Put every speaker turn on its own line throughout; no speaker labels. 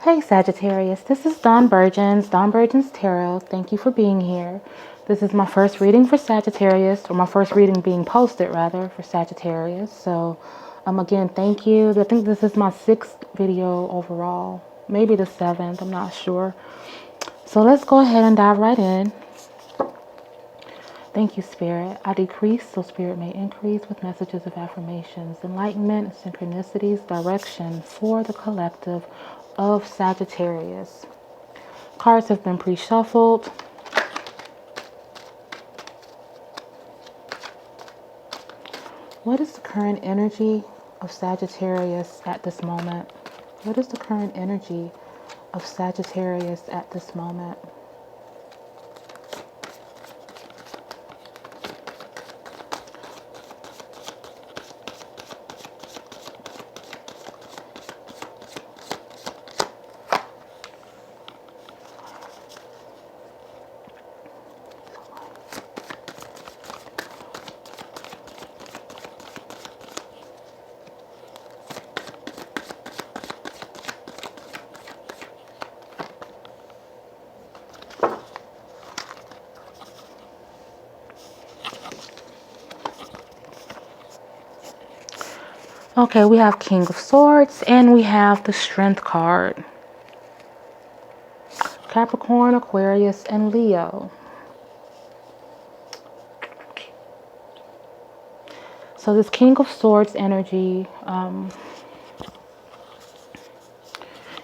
Hey Sagittarius, this is Dawn Burgeons, Dawn Burgeons Tarot. Thank you for being here. This is my first reading for Sagittarius, or my first reading being posted rather for Sagittarius. So again, thank you. I think this is my 6th video overall, maybe the 7th, I'm not sure. So let's go ahead and dive right in. Thank you, Spirit. I decrease so Spirit may increase with messages of affirmations, enlightenment, synchronicities, direction for the collective of Sagittarius. Cards have been pre-shuffled. What is the current energy of Sagittarius at this moment? What is the current energy of Sagittarius at this moment? Okay, we have King of Swords and we have the Strength card. Capricorn, Aquarius, and Leo. So this King of Swords energy,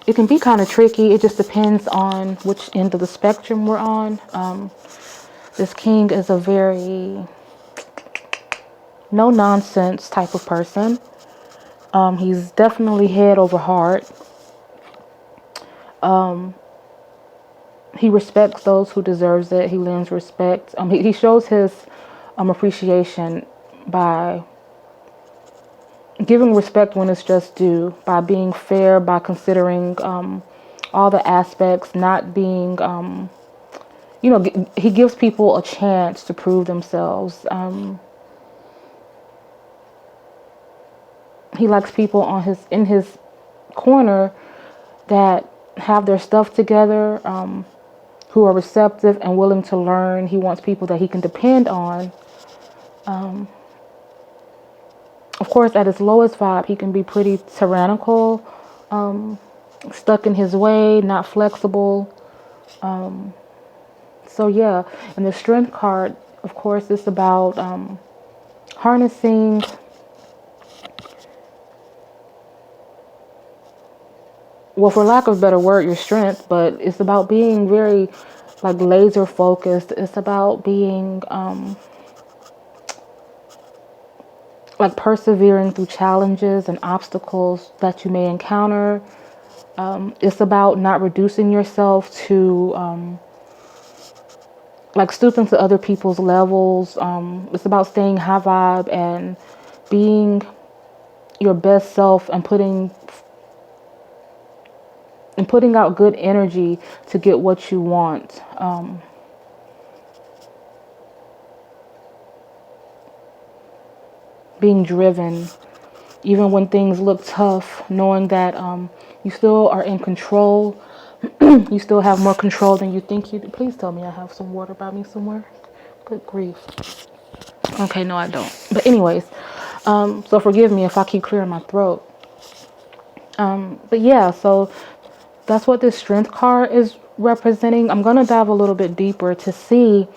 it can be kind of tricky. It just depends on which end of the spectrum we're on. This King is a very no-nonsense type of person. He's definitely head over heart. He respects those who deserves it. He lends respect. He shows his appreciation by giving respect when it's just due, by being fair, by considering all the aspects, not being, you know, he gives people a chance to prove themselves. He likes people in his corner that have their stuff together, who are receptive and willing to learn. He wants people that he can depend on. Of course, at his lowest vibe, he can be pretty tyrannical, stuck in his way, not flexible. So yeah, and the Strength card, of course, is about harnessing well, for lack of a better word, your strength, but it's about being very like laser focused. It's about being like persevering through challenges and obstacles that you may encounter. It's about not reducing yourself to like stooping to other people's levels. It's about staying high vibe and being your best self and putting out good energy to get what you want. Being driven, even when things look tough, knowing that you still are in control. You still have more control than you think you do. Please tell me I have some water by me somewhere. Good grief. Okay, no, I don't. But anyways, so forgive me if I keep clearing my throat. But yeah, so that's what this Strength card is representing. I'm going to dive a little bit deeper to see,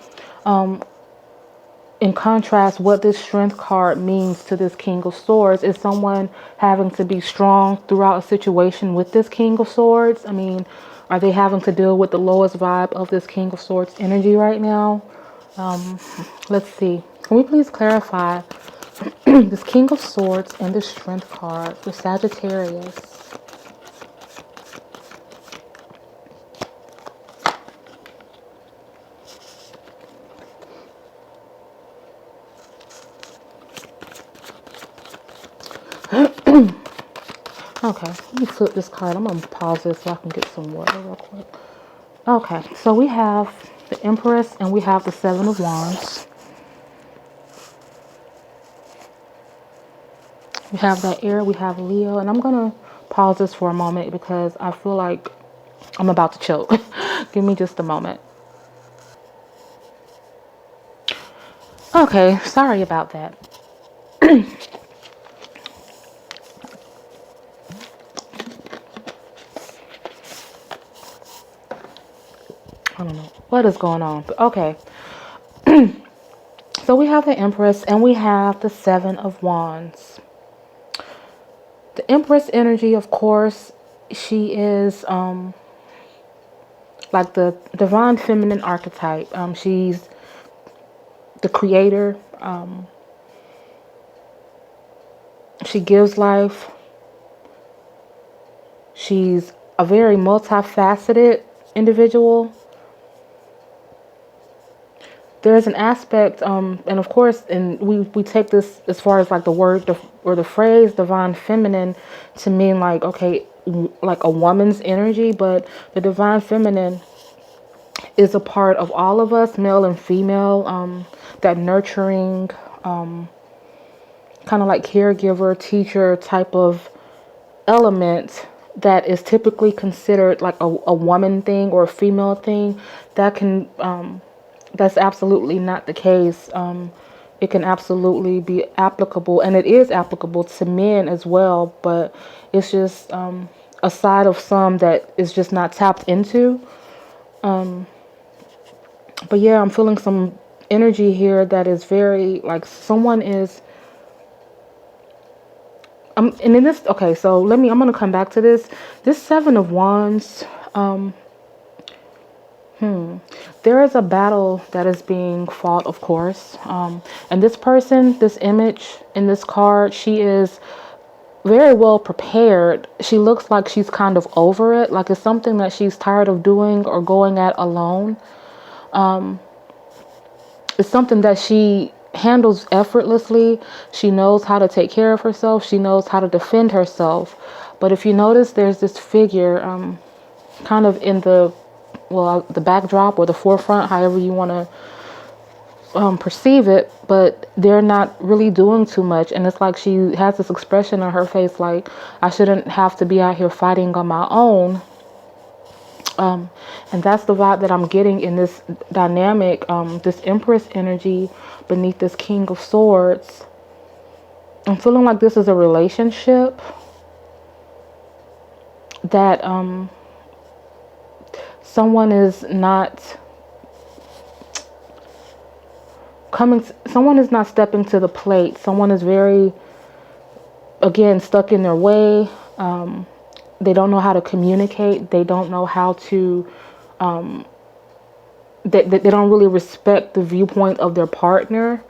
in contrast, what this Strength card means to this King of Swords. Is someone having to be strong throughout a situation with this King of Swords? I mean, are they having to deal with the lowest vibe of this King of Swords energy right now? Let's see. Can we please clarify this King of Swords and the Strength card for Sagittarius? Okay, let me flip this card. I'm going to pause this so I can get some water real quick. Okay, so we have the Empress and we have the Seven of Wands. We have that air, we have Leo, and I'm going to pause this for a moment because I feel like I'm about to choke. Give me just a moment. Okay, sorry about that. I don't know what is going on, but okay. So we have the Empress and we have the Seven of Wands. The Empress energy, of course, she is like the divine feminine archetype. She's the creator. She gives life. She's a very multifaceted individual. There's an aspect, and of course, and we take this as far as like the word or the phrase divine feminine to mean like, okay, like a woman's energy, but the divine feminine is a part of all of us, male and female, that nurturing, kind of like caregiver, teacher type of element that is typically considered like a woman thing or a female thing. That can that's absolutely not the case. It can absolutely be applicable, and it is applicable to men as well, but it's just a side of some that is just not tapped into. But yeah, I'm feeling some energy here that is very like someone is and in this, okay, so I'm going to come back to this Seven of Wands. There is a battle that is being fought, of course. And this person, this image in this card, she is very well prepared. She looks like she's kind of over it, like it's something that she's tired of doing or going at alone. It's something that she handles effortlessly. She knows how to take care of herself. She knows how to defend herself. But if you notice, there's this figure kind of in the backdrop or the forefront, however you want to perceive it, but they're not really doing too much. And it's like she has this expression on her face like, I shouldn't have to be out here fighting on my own. And that's the vibe that I'm getting in this dynamic, this Empress energy beneath this King of Swords. I'm feeling like this is a relationship that someone is not stepping to the plate. Someone is very, again, stuck in their way. They don't know how to communicate. They don't know how to, they don't really respect the viewpoint of their partner.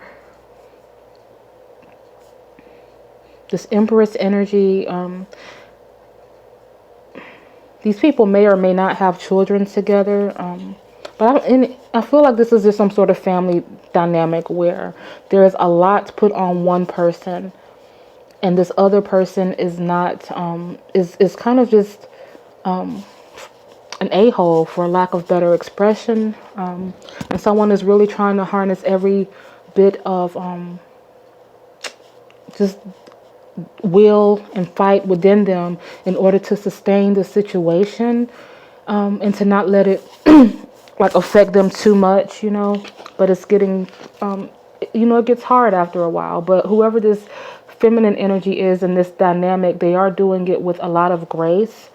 This Empress energy, these people may or may not have children together. But I feel like this is just some sort of family dynamic where there is a lot put on one person. And this other person is not, is kind of just an a-hole, for lack of better expression. And someone is really trying to harness every bit of just will and fight within them in order to sustain the situation, and to not let it like affect them too much, But it's getting, it gets hard after a while. But whoever this feminine energy is in this dynamic, they are doing it with a lot of grace.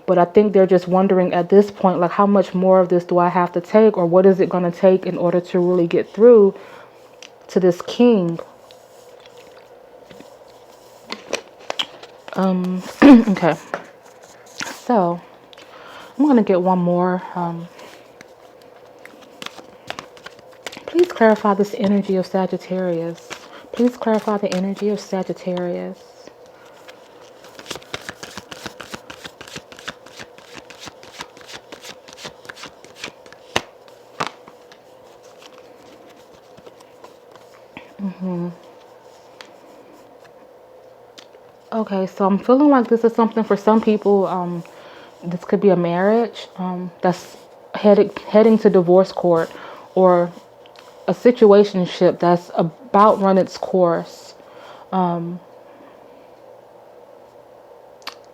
But I think they're just wondering at this point, like, how much more of this do I have to take, or what is it going to take in order to really get through to this king? Okay, so I'm going to get one more. Please clarify this energy of Sagittarius. Please clarify the energy of Sagittarius. Okay, so I'm feeling like this is something for some people. This could be a marriage that's heading to divorce court, or a situationship that's about run its course.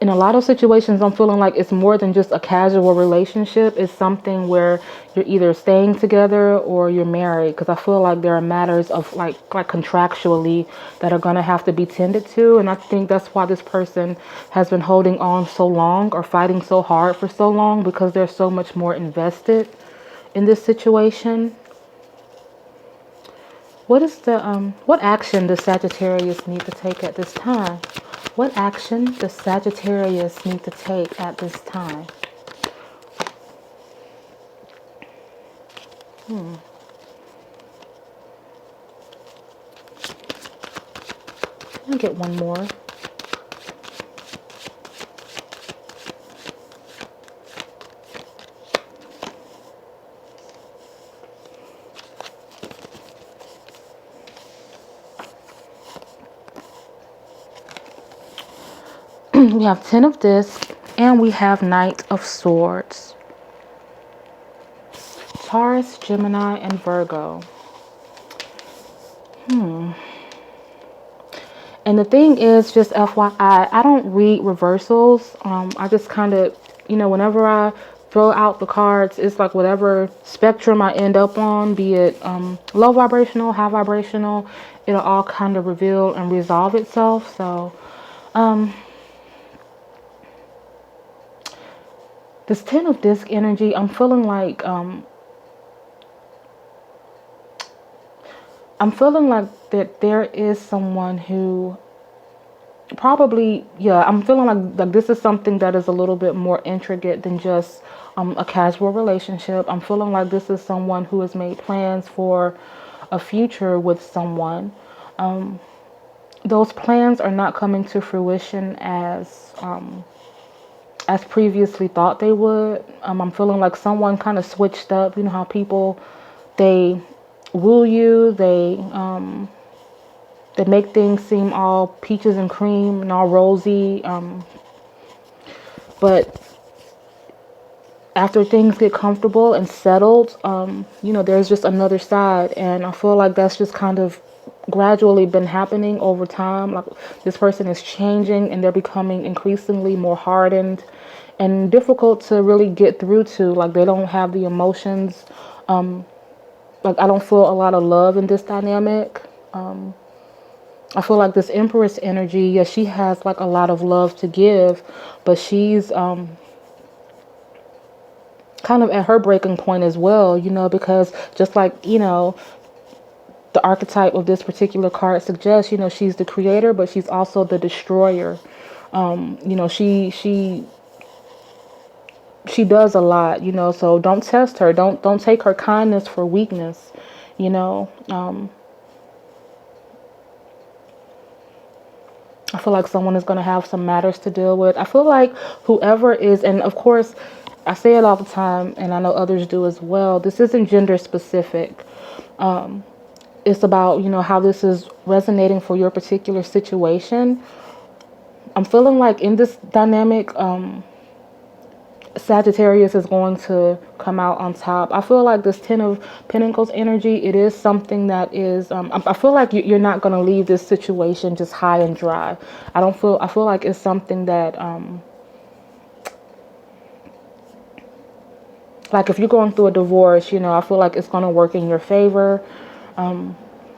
in a lot of situations, I'm feeling like it's more than just a casual relationship. It's something where you're either staying together or you're married. Because I feel like there are matters of like contractually that are going to have to be tended to. And I think that's why this person has been holding on so long or fighting so hard for so long, because they're so much more invested in this situation. What action does Sagittarius need to take at this time? What action does Sagittarius need to take at this time? I'll get one more. We have 10 of Discs and we have Knight of Swords. Taurus, Gemini, and Virgo. And the thing is, just FYI, I don't read reversals. I just kind of, whenever I throw out the cards, it's like whatever spectrum I end up on, be it low vibrational, high vibrational, it'll all kind of reveal and resolve itself. So, this 10 of Disc energy, I'm feeling like, that there is someone who probably, I'm feeling like this is something that is a little bit more intricate than just a casual relationship. I'm feeling like this is someone who has made plans for a future with someone. Those plans are not coming to fruition as previously thought they would. I'm feeling like someone kind of switched up. You know how people, they woo you, they make things seem all peaches and cream and all rosy, but after things get comfortable and settled, there's just another side, and I feel like that's just kind of gradually been happening over time. Like this person is changing and they're becoming increasingly more hardened and difficult to really get through to. Like they don't have the emotions. Like I don't feel a lot of love in this dynamic. I feel like this Empress energy, yeah, she has like a lot of love to give, but she's kind of at her breaking point as well, because just like, the archetype of this particular card suggests, she's the creator, but she's also the destroyer. She does a lot, so don't test her. Don't take her kindness for weakness, I feel like someone is going to have some matters to deal with. I feel like whoever is, and of course, I say it all the time, and I know others do as well, this isn't gender specific. It's about, how this is resonating for your particular situation. I'm feeling like in this dynamic, Sagittarius is going to come out on top. I feel like this 10 of Pentacles energy, it is something that is, I feel like you're not going to leave this situation just high and dry. I feel like it's something that, like if you're going through a divorce, I feel like it's going to work in your favor.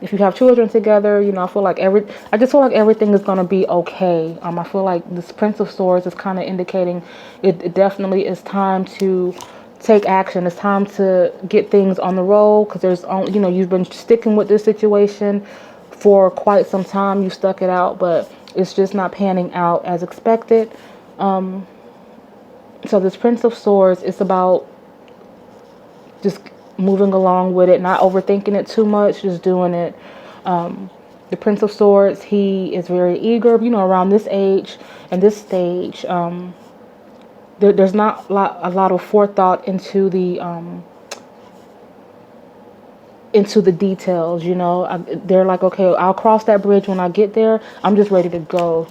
If you have children together, I feel like I just feel like everything is going to be okay. I feel like this Prince of Swords is kind of indicating it definitely is time to take action. It's time to get things on the roll, because there's, you've been sticking with this situation for quite some time. You stuck it out, but it's just not panning out as expected. So this Prince of Swords is about just moving along with it, not overthinking it too much, just doing it. The Prince of Swords, he is very eager, around this age and this stage. There's not a lot of forethought into the details, They're like, okay, I'll cross that bridge when I get there. I'm just ready to go,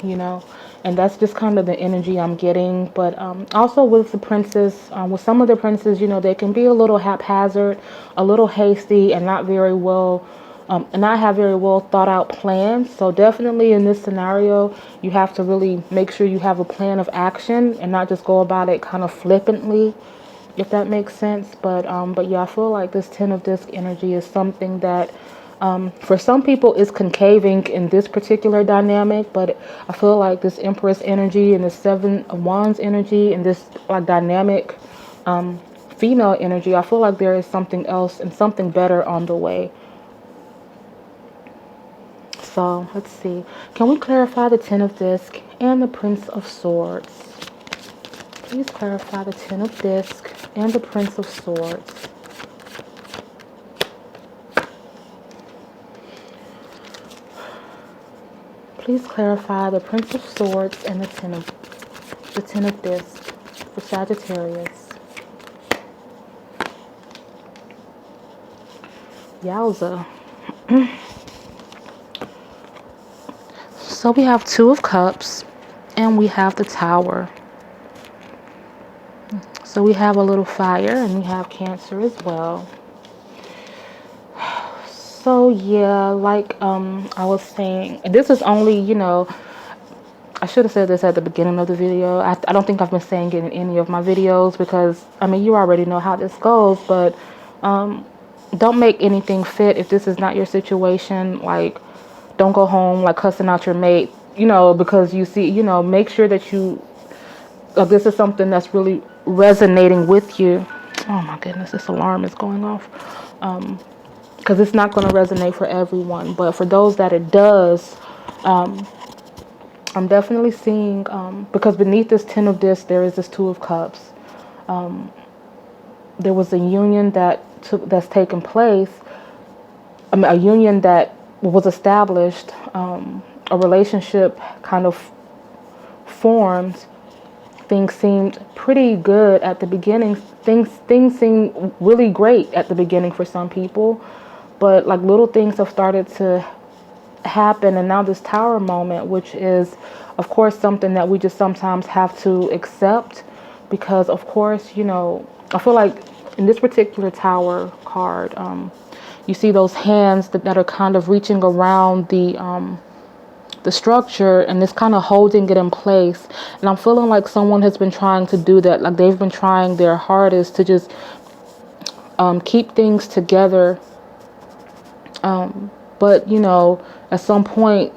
And that's just kind of the energy I'm getting. But also with the princes, with some of the princes, they can be a little haphazard, a little hasty, and not very well and not have very well thought out plans. So definitely in this scenario, you have to really make sure you have a plan of action and not just go about it kind of flippantly, if that makes sense. But yeah, I feel like this Ten of Disc energy is something that for some people is concaving in this particular dynamic, but I feel like this Empress energy and this Seven of Wands energy and this like dynamic female energy, I feel like there is something else and something better on the way. So let's see. Can we clarify the Ten of Disc and the Prince of Swords? Please clarify the Ten of Disc and the Prince of Swords. Please clarify the Prince of Swords and the Ten of Disc for Sagittarius. Yowza. So we have Two of Cups and we have the Tower. So we have a little fire and we have Cancer as well. So yeah, like I was saying, and this is only, you know, I should have said this at the beginning of the video. I don't think I've been saying it in any of my videos because, I mean, you already know how this goes, but don't make anything fit if this is not your situation. Like, don't go home like cussing out your mate, you know, because you see, you know, make sure that you, this is something that's really resonating with you. Oh my goodness, this alarm is going off. Because it's not going to resonate for everyone, but for those that it does, I'm definitely seeing, because beneath this Ten of Discs, there is this Two of Cups. There was a union that's taken place, a union that was established, a relationship kind of formed. Things seemed pretty good at the beginning. Things seemed really great at the beginning for some people. But like little things have started to happen, and now this Tower moment, which is of course something that we just sometimes have to accept, because of course, you know, I feel like in this particular Tower card, you see those hands that are kind of reaching around the structure, and it's kind of holding it in place. And I'm feeling like someone has been trying to do that, like they've been trying their hardest to just keep things together. But, you know, at some point,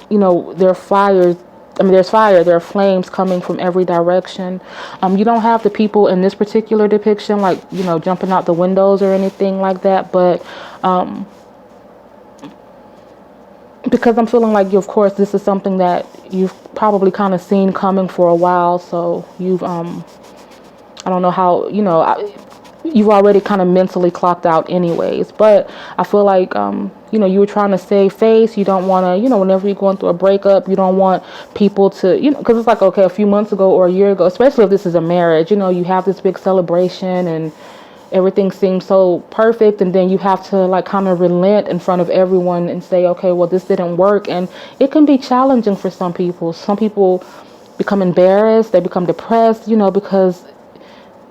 you know, there's fire, there are flames coming from every direction. You don't have the people in this particular depiction, like, you know, jumping out the windows or anything like that. But because I'm feeling like, of course, this is something that you've probably kind of seen coming for a while. So you've, I don't know how, you know, you've already kind of mentally clocked out anyways. But I feel like, you know, you were trying to save face. You don't want to, you know, whenever you're going through a breakup, you don't want people to, you know, because it's like, okay, a few months ago or a year ago, especially if this is a marriage, you know, you have this big celebration and everything seems so perfect, and then you have to like kind of relent in front of everyone and say, okay, well, this didn't work. And it can be challenging for some people. Some people become embarrassed, they become depressed, you know, because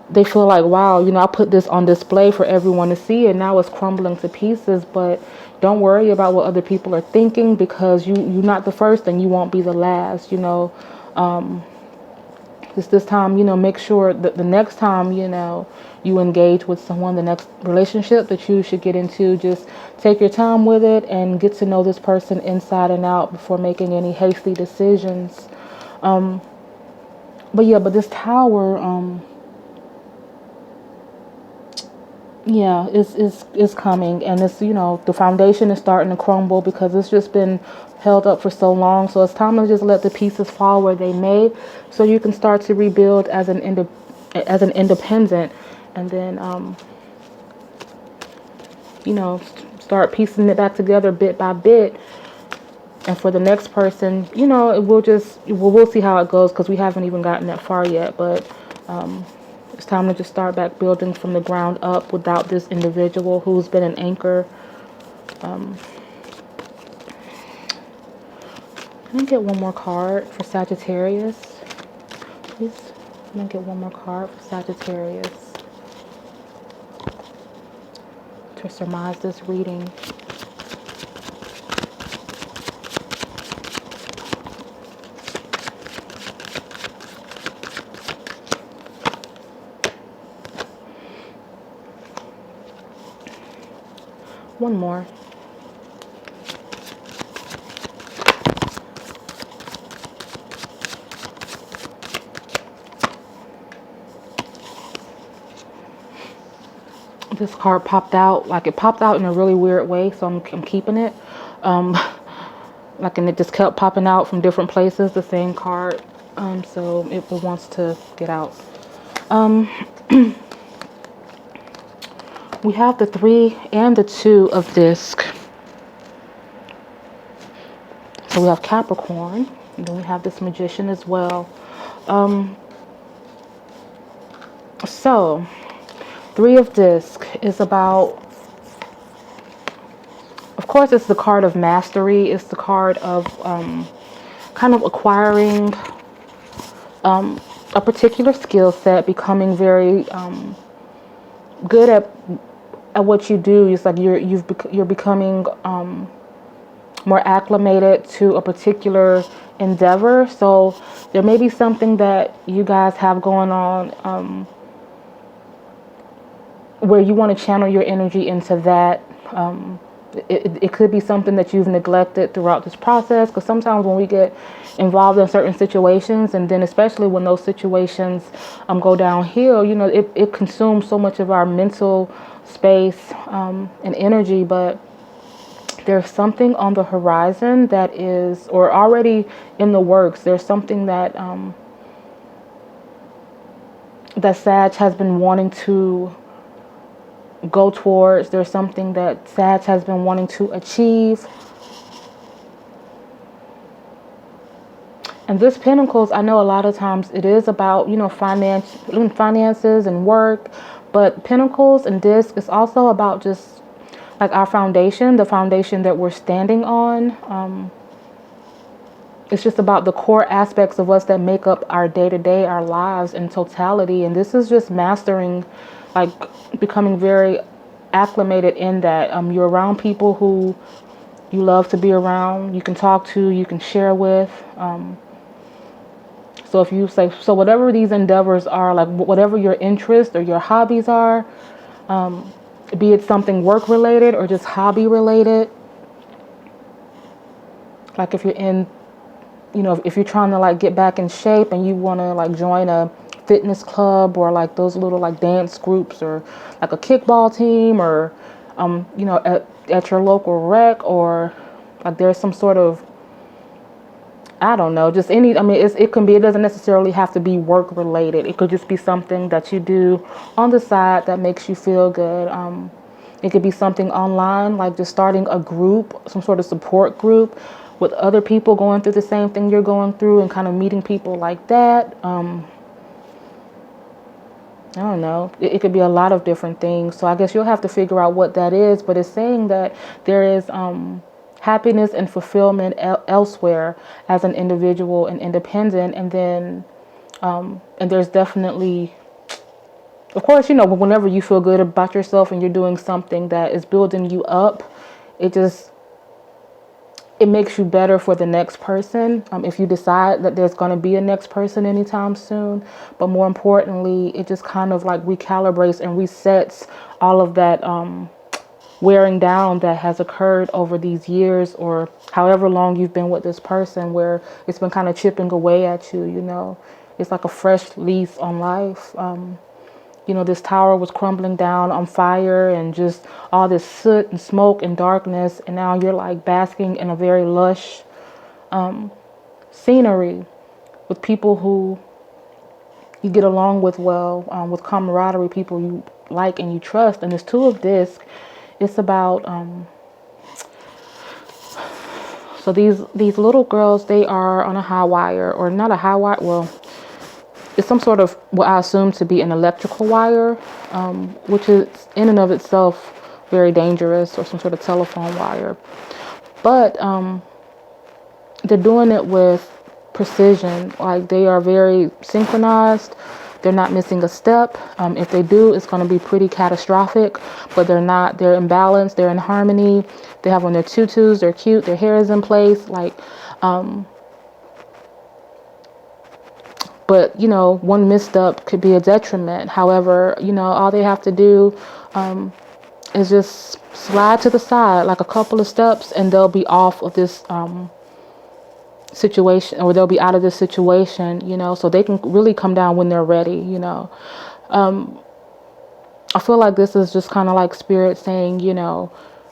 they feel like, wow, you know, I put this on display for everyone to see and now it's crumbling to pieces. But don't worry about what other people are thinking, because you're not the first and you won't be the last, you know. This time, you know, make sure that the next time, you know, you engage with someone, the next relationship that you should get into, just take your time with it and get to know this person inside and out before making any hasty decisions. But yeah, but this Tower, yeah, is coming, and it's, you know, the foundation is starting to crumble because it's just been held up for so long. So it's time to just let the pieces fall where they may, so you can start to rebuild as an independent, and then you know, start piecing it back together bit by bit. And for the next person, you know, we'll see how it goes, because we haven't even gotten that far yet. But it's time to just start back building from the ground up without this individual who's been an anchor. Can I get one more card for Sagittarius? Please, can I get one more card for Sagittarius to surmise this reading? one more. This card popped out, like it popped out in a really weird way, so I'm keeping it. Like, and it just kept popping out from different places, the same card. So it wants to get out. We have the 3 and the 2 of disc. So we have Capricorn, and then we have this Magician as well. So 3 of disc is about, of course, it's the card of mastery. It's the card of kind of acquiring a particular skill set, becoming very good at what you do. It's like you're becoming more acclimated to a particular endeavor. So there may be something that you guys have going on where you want to channel your energy into that. It could be something that you've neglected throughout this process, because sometimes when we get involved in certain situations, and then especially when those situations go downhill, you know, it consumes so much of our mental space and energy. But there's something on the horizon that is, or already in the works. There's something that that Sag has been wanting to go towards. There's something that Sag has been wanting to achieve. And this Pentacles, I know a lot of times it is about, you know, finances and work, but Pentacles and disc is also about just like our foundation, the foundation that we're standing on. It's just about the core aspects of us that make up our day-to-day, our lives in totality. And this is just mastering, like becoming very acclimated in that. You're around people who you love to be around, you can talk to, you can share with. So if you say, so whatever these endeavors are, like whatever your interests or your hobbies are, be it something work related or just hobby related. Like if you're in, you know, if you're trying to like get back in shape and you want to like join a fitness club or like those little like dance groups or like a kickball team, or you know, at your local rec, or like there's some sort of, I don't know, just any, I mean, it can be, it doesn't necessarily have to be work related. It could just be something that you do on the side that makes you feel good. It could be something online, like just starting a group, some sort of support group with other people going through the same thing you're going through, and kind of meeting people like that. I don't know. It could be a lot of different things. So I guess you'll have to figure out what that is. But it's saying that there is happiness and fulfillment elsewhere as an individual and independent. And then, and there's definitely, of course, you know, whenever you feel good about yourself and you're doing something that is building you up, it makes you better for the next person. If you decide that there's going to be a next person anytime soon, but more importantly, it just kind of like recalibrates and resets all of that wearing down that has occurred over these years, or however long you've been with this person, where it's been kind of chipping away at you. You know, it's like a fresh lease on life. You know, this tower was crumbling down on fire and just all this soot and smoke and darkness. And now you're like basking in a very lush scenery with people who you get along with well, with camaraderie, people you like and you trust. And this 2 of disc, it's about, so these little girls, they are on a high wire, or not a high wire, well, it's some sort of what I assume to be an electrical wire, which is in and of itself very dangerous, or some sort of telephone wire. But they're doing it with precision. Like they are very synchronized. They're not missing a step. If they do, it's going to be pretty catastrophic, but they're not. They're in balance. They're in harmony. They have on their tutus. They're cute. Their hair is in place. Like, but, you know, one misstep could be a detriment. However, you know, all they have to do is just slide to the side like a couple of steps, and they'll be off of this situation, or they'll be out of this situation, you know, so they can really come down when they're ready, you know. I feel like this is just kind of like spirit saying, you know,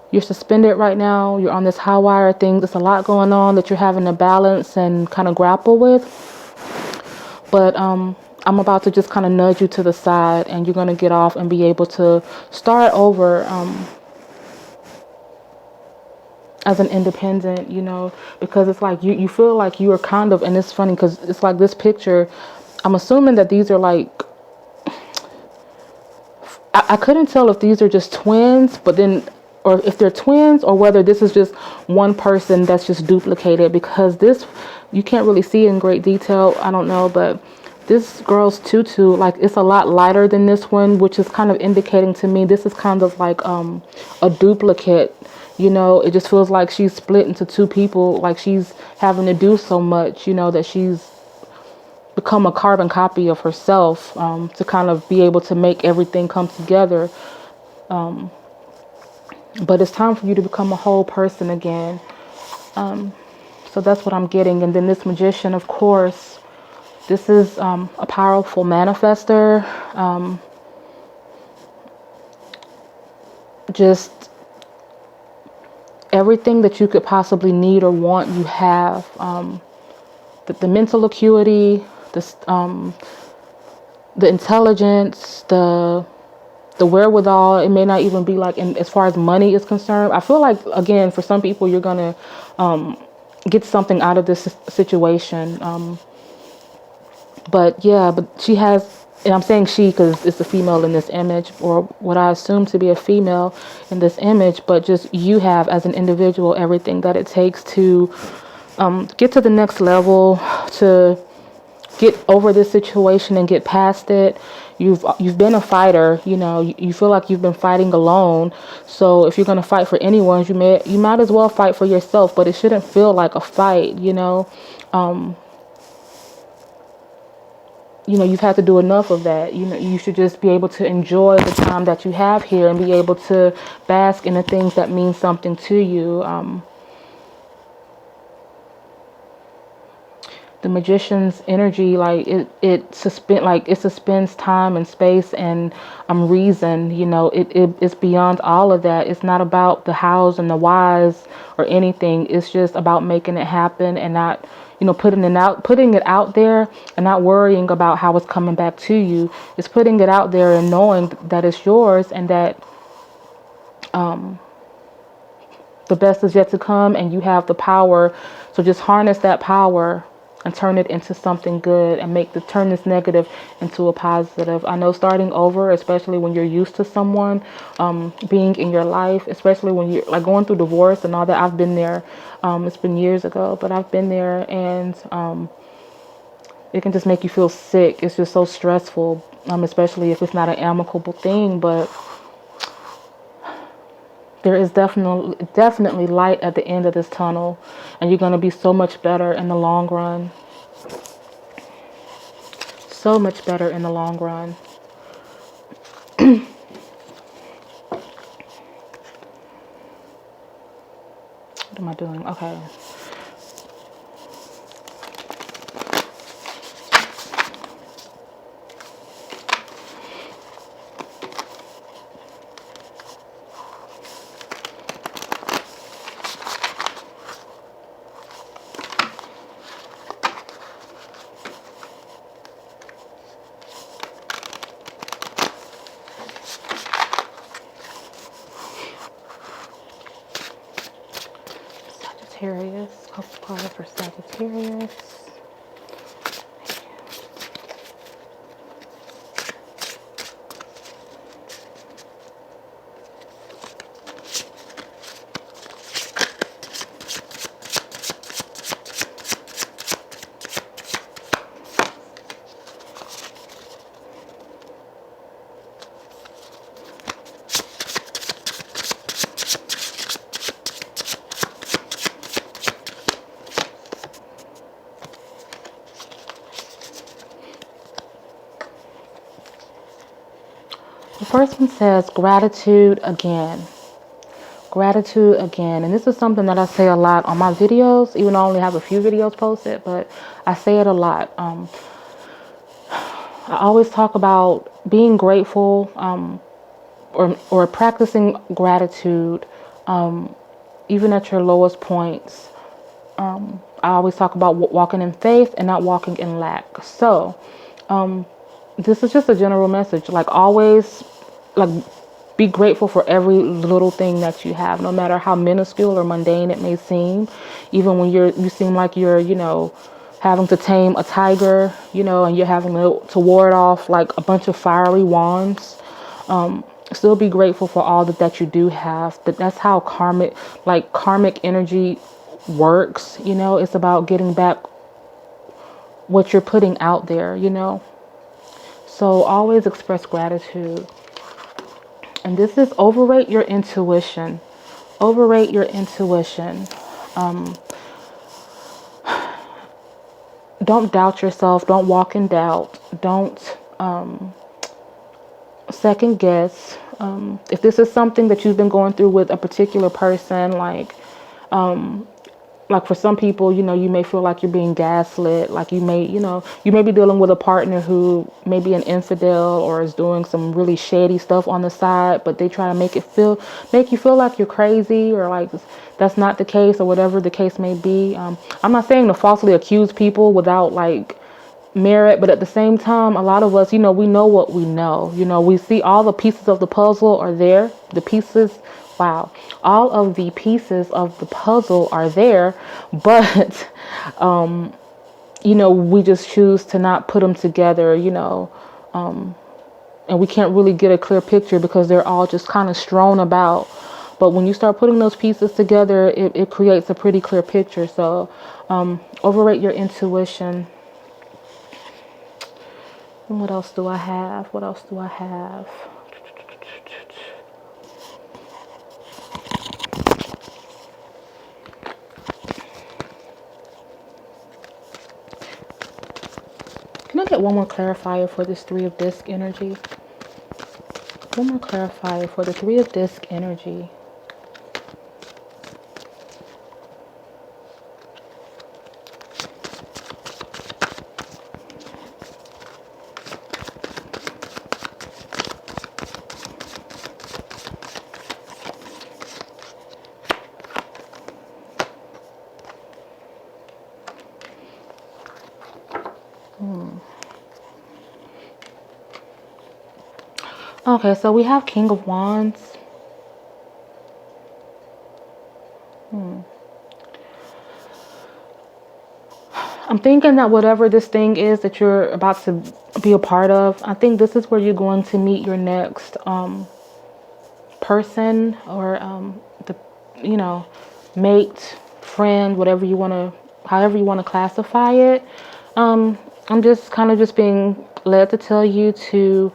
you're suspended right now, you're on this high wire thing, there's a lot going on that you're having to balance and kind of grapple with, but I'm about to just kind of nudge you to the side, and you're going to get off and be able to start over as an independent, you know, because it's like you feel like you are kind of, and it's funny because it's like this picture, I'm assuming that these are like, I couldn't tell if these are just twins, but then, or if they're twins, or whether this is just one person that's just duplicated, because this, you can't really see in great detail, I don't know, but this girl's tutu, like, it's a lot lighter than this one, which is kind of indicating to me this is kind of like a duplicate, you know. It just feels like she's split into two people, like she's having to do so much, you know, that she's become a carbon copy of herself, to kind of be able to make everything come together. But it's time for you to become a whole person again. So that's what I'm getting. And then this magician, of course, this is a powerful manifester. Just everything that you could possibly need or want, you have. The mental acuity, the intelligence, the wherewithal. It may not even be like, as far as money is concerned. I feel like, again, for some people, you're gonna get something out of this situation. But yeah, but she has, and I'm saying she because it's a female in this image, or what I assume to be a female in this image, but just you have as an individual everything that it takes to get to the next level, to get over this situation and get past it. You've been a fighter, you know, you feel like you've been fighting alone. So if you're going to fight for anyone, you might as well fight for yourself, but it shouldn't feel like a fight, you know. You know, you've had to do enough of that. You know, you should just be able to enjoy the time that you have here and be able to bask in the things that mean something to you. The magician's energy, like it suspends time and space and reason. You know, it's beyond all of that. It's not about the hows and the whys or anything. It's just about making it happen and not, you know, putting it out there and not worrying about how it's coming back to you. It's putting it out there and knowing that it's yours, and that the best is yet to come, and you have the power. So just harness that power and turn it into something good, and turn this negative into a positive. I know starting over, especially when you're used to someone being in your life, especially when you're like going through divorce and all that. I've been there. It's been years ago, but I've been there, and it can just make you feel sick. It's just so stressful, especially if it's not an amicable thing. But there is definitely light at the end of this tunnel, and you're going to be so much better in the long run. So much better in the long run. What am I doing? Okay. Sagittarius, couple cards for Sagittarius. The first one says gratitude again. Gratitude again. And this is something that I say a lot on my videos, even though I only have a few videos posted, but I say it a lot. I always talk about being grateful, or practicing gratitude, even at your lowest points. I always talk about walking in faith and not walking in lack. So this is just a general message. Like, always, like, be grateful for every little thing that you have, no matter how minuscule or mundane it may seem. Even when you seem like you're, having to tame a tiger, and you're having to ward off like a bunch of fiery wands. Still be grateful for all that you do have. That's how karmic energy works. It's about getting back what you're putting out there, So always express gratitude. And this is overrate your intuition. Overrate your intuition. Don't doubt yourself. Don't walk in doubt. Don't second guess. If this is something that you've been going through with a particular person, like for some people, you may feel like you're being gaslit. Like you may be dealing with a partner who may be an infidel or is doing some really shady stuff on the side, but they try to make you feel like you're crazy, or like that's not the case, or whatever the case may be. I'm not saying to falsely accuse people without like merit, but at the same time, a lot of us, we know what we know. We see all the pieces of the puzzle are there. The pieces, wow, all of the pieces of the puzzle are there, but we just choose to not put them together, and we can't really get a clear picture because they're all just kind of strewn about. But when you start putting those pieces together, it creates a pretty clear picture. So overrate your intuition. And what else do I have? What else do I have? Can I get one more clarifier for this Three of Disc energy? One more clarifier for the Three of Disc energy. Okay, so we have King of Wands. I'm thinking that whatever this thing is that you're about to be a part of, I think this is where you're going to meet your next person, or mate, friend, however you want to classify it. I'm just kind of just being led to tell you to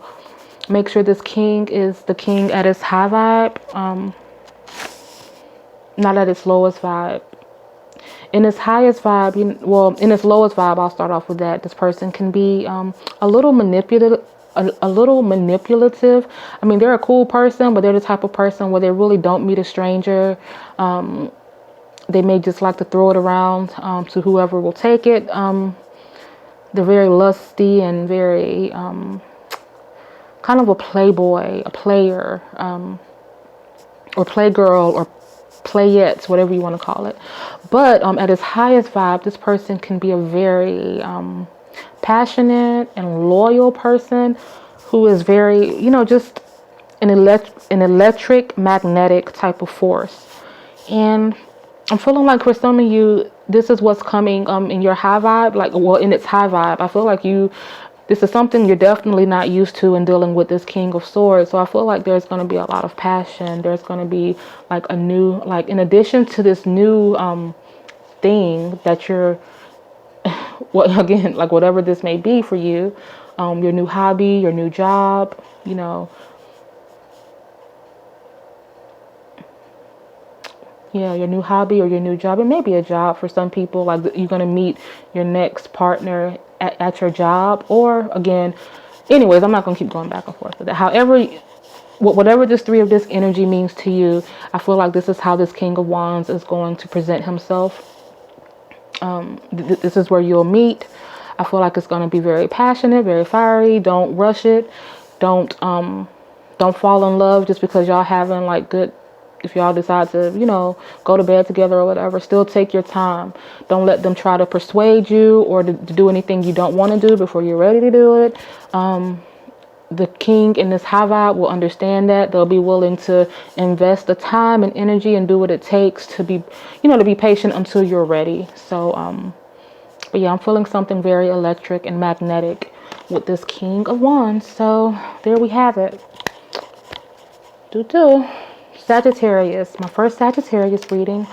make sure this king is the king at its high vibe, not at its lowest vibe. In its highest vibe, in its lowest vibe, I'll start off with that. This person can be a little manipulative. I mean, they're a cool person, but they're the type of person where they really don't meet a stranger. They may just like to throw it around to whoever will take it. They're very lusty and very kind of a playboy, a player, or playgirl, or playettes, whatever you want to call it. But at its highest vibe, this person can be a very passionate and loyal person who is very, just an electric magnetic type of force. And I'm feeling like for some of you, this is what's coming in your high vibe, in its high vibe. I feel like this is something you're definitely not used to in dealing with this King of Swords. So I feel like there's going to be a lot of passion. There's going to be like a new, like in addition to this new thing that you're, again, like whatever this may be for you, your new hobby, your new job, your new hobby or your new job. It may be a job for some people, like you're going to meet your next partner at your job, or again, anyways, I'm not going to keep going back and forth with that. However whatever this Three of Disc energy means to you, I feel like this is how this King of Wands is going to present himself. This is where you'll meet. I feel like it's going to be very passionate, very fiery. Don't rush it. Don't fall in love just because y'all having like good, if y'all decide to, you know, go to bed together or whatever. Still take your time. Don't let them try to persuade you or to do anything you don't want to do before you're ready to do it. The king in this high vibe will understand that. They'll be willing to invest the time and energy and do what it takes to be, you know, to be patient until you're ready. So, but yeah, I'm feeling something very electric and magnetic with this King of Wands. So there we have it. Sagittarius, my first Sagittarius reading.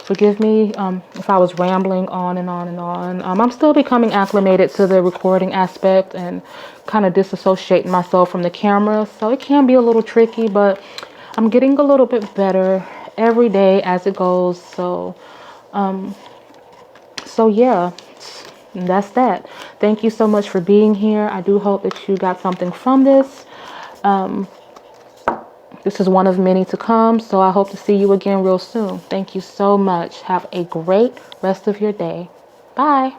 Forgive me if I was rambling on and on and on. I'm still becoming acclimated to the recording aspect and kind of disassociating myself from the camera. So it can be a little tricky, but I'm getting a little bit better every day as it goes. So, yeah, that's that. Thank you so much for being here. I do hope that you got something from this. This is one of many to come, so I hope to see you again real soon. Thank you so much. Have a great rest of your day. Bye.